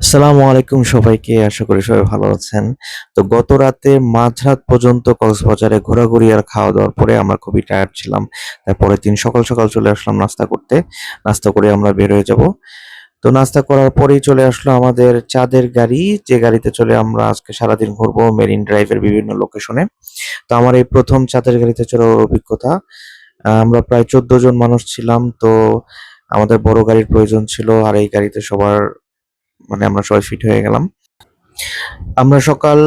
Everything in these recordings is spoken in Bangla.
আসসালামু আলাইকুম সবাইকে। আশা করি সবাই ভালো আছেন। তো গত রাতে মাঝরাত পর্যন্ত কক্সবাজারে ঘোরাঘুরি আর খাওয়া-দাওয়ার পরে আমরা খুবই টায়ার্ড ছিলাম। তাই পরের দিন সকাল, সকাল চলে আসলাম নাস্তা করতে। নাস্তা করে আমরা বের হয়ে যাব। তো নাস্তা করার পরেই চলে আসলো আমাদের চাঁদের গাড়ি, যে গাড়িতে চলে আমরা আজকে সারাদিন ঘুরবো মেরিন ড্রাইভের বিভিন্ন লোকেশনে। তো আমার এই ১ম চাঁদের গাড়িতে চড়ার অভিজ্ঞতা। আমরা প্রায় ১৪ জন মানুষ ছিলাম। তো আমাদের বড় গাড়ির প্রয়োজন ছিল আর এই গাড়িতে সবার আমরা সবাই ফিট হয়ে গেলাম। আমরা সকাল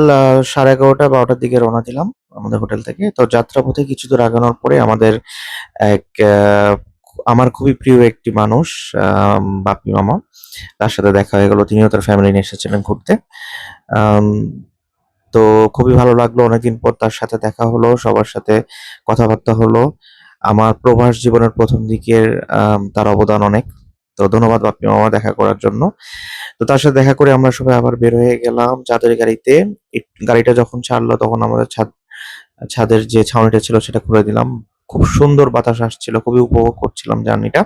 11:30-12টার দিকে রওনা দিলাম আমাদের হোটেল থেকে। তো যাত্রাপথে কিছু দূর আগানোর পরে আমাদের এক আমার খুবই প্রিয় একটি মানুষ, বাপ্পি মামা। তার সাথে দেখা হয়ে গেল। তিনিও তার ফ্যামিলি নিয়ে এসেছিলেন ঘুরতে। আম তো খুবই ভালো লাগলো। অনেকদিন পর তার সাথে দেখা হলো। সবার সাথে কথাবার্তা হলো। আমার প্রবাস জীবনের ১ম দিকের তার অবদান অনেক। তো ধন্যবাদ বাপ্পি মামা দেখা করার জন্য। তো তার সাথে দেখা করে আমরা সবাই আবার বের হয়ে গেলাম চাঁদের গাড়িতে। গাড়িটা যখন ছাড়লো তখন আমাদের ছাদের যে ছাউনিটা ছিল সেটা খুলে দিলাম। খুব সুন্দর বাতাস আসছিল। খুবই উপভোগ করছিলাম জার্নিটা।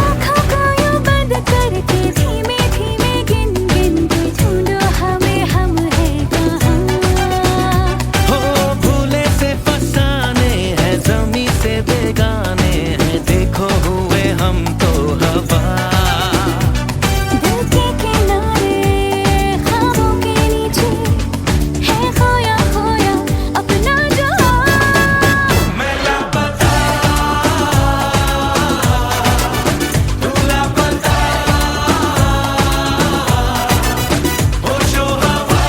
आँखों को यूं बंद करके धीमे धीमे गिन गिन के ढूंढो हमें हम है कहाँ। हो भूले से फसाने हैं जमी से बेगाने हैं देखो हुए हम तो हवा दिल के किनारे ख्वाबों के नीचे है खोया खोया अपना जो मैं लापता तू लापता होशो हवा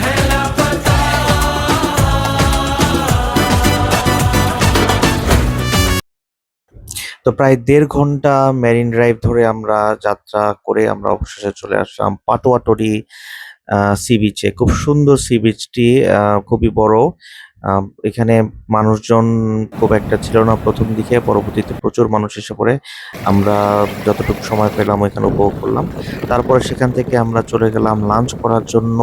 है लापता তো প্রায় ১.৫ ঘন্টা মেরিন ড্রাইভ ধরে আমরা যাত্রা করে আমরা অবশেষে চলে আসলাম পাটোয়াটরি সি বিচে। খুব সুন্দর সি বিচটি, খুবই বড়। এখানে মানুষজন খুব একটা ছিল না ১ম দিকে। পরবর্তীতে প্রচুর মানুষ এসে পড়ে। আমরা যতটুকু সময় পেলাম ওইখানে উপভোগ করলাম। তারপরে সেখান থেকে আমরা চলে গেলাম লাঞ্চ করার জন্য।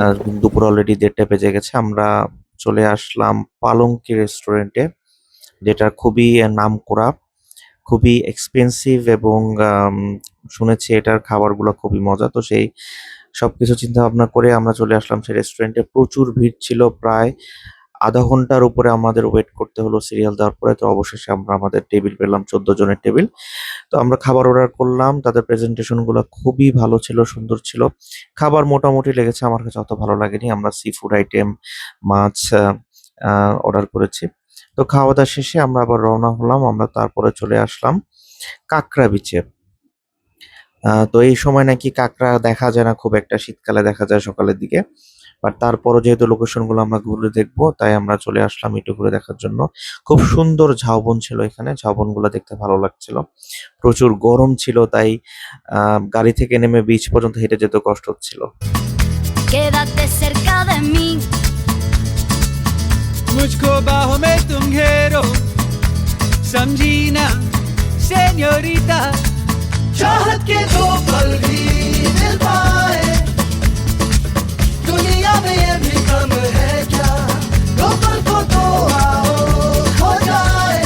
আ দুপুর অলরেডি ১:৩০ বেজে গেছে। আমরা চলে আসলাম পালঙ্কি রেস্টুরেন্টে, যেটা খুবই নামকরা। খুবই এক্সপেন্সিভ এবং আম শুনেছি এটার খাবারগুলো খুবই মজা। তো সেই সবকিছু চিন্তাভাবনা করে আমরা চলে আসলাম সেই রেস্টুরেন্টে। প্রচুর ভিড় ছিল। প্রায় ০.৫ ঘন্টার উপরে আমাদের ওয়েট করতে হলো সিরিয়াল দেওয়ার পরে। তো অবশেষে আমরা আমাদের টেবিল পেলাম, ১৪ জনের টেবিল। তো আমরা খাবার অর্ডার করলাম। তাদের প্রেজেন্টেশন গুলা খুবই ভালো ছিল, সুন্দর ছিল। খাবার মোটামুটি লেগেছে, আমার কাছে অত ভালো লাগেনি। আমরা সি ফুড আইটেম, মাছ আ অর্ডার করেছি। তো খাওয়া-দাওয়া শেষে আমরা আবার রওনা হলাম। আমরা তারপরে চলে আসলাম কাঁকড়া বিচে। তো এই সময় নাকি কাঁকড়া দেখা যায় না খুব একটা, শীতকালে দেখা যায় সকালের দিকে। বাট তারপরও যেহেতু লোকেশন গুলো আমরা ঘুরে দেখবো, তাই আমরা চলে আসলাম একটু ঘুরে দেখার জন্য। খুব সুন্দর ঝাউবন ছিল এখানে। ঝাউবনগুলো দেখতে ভালো লাগছিল। প্রচুর গরম ছিল, তাই গাড়ি থেকে নেমে বিচ পর্যন্ত হেঁটে যেতে কষ্ট হচ্ছিল। quédate cerca de mí मुझको बाहों में तुम घेरो समझी ना सेन्योरिटा चाहत के दो पल भी मिल पाए दुनिया में ये भी कम है क्या दो पल को तो आओ खो जाए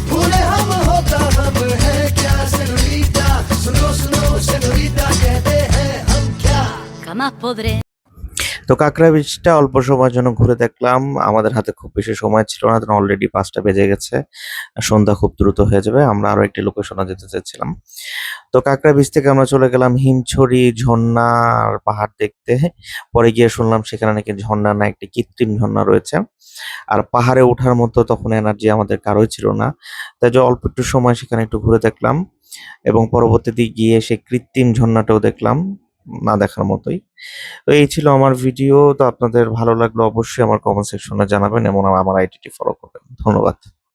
भूले हम होता हम है क्या सेन्योरिटा सुनो सुनो सेन्योरिटा कहते हैं हम क्या jamás podré তো কাঁকড়া বিচটা অল্প সময়ের জন্য ঘুরে দেখলাম। আমাদের হাতে খুব বেশি সময় ছিল না, কারণ অলরেডি ৫টা বেজে গেছে। সন্ধ্যা খুব দ্রুত হয়ে যাবে। আমরা আরো একটি লোকেশনে যেতে চাচ্ছিলাম। তো কাঁকড়া বিচ থেকে আমরা চলে গেলাম হিমছড়ি ঝর্ণা আর পাহাড় দেখতে। পরে গিয়ে শুনলাম সেখানে নাকি ঝর্ণা না, একটি কৃত্রিম ঝর্ণা রয়েছে। আর পাহাড়ে ওঠার মতো তখন এনার্জি আমাদের কারোই ছিল না। তাই যে অল্প একটু সময় সেখানে একটু ঘুরে দেখলাম এবং পরবর্তীতে গিয়ে সেই কৃত্রিম ঝর্ণাটাও দেখলাম। না দেখার মতোই। তো এই ছিল আমার ভিডিও। তো আপনাদের ভালো লাগলে অবশ্যই আমার কমেন্ট সেকশনে জানাবেন এবং আমার আইডিটি ফলো করবেন। ধন্যবাদ।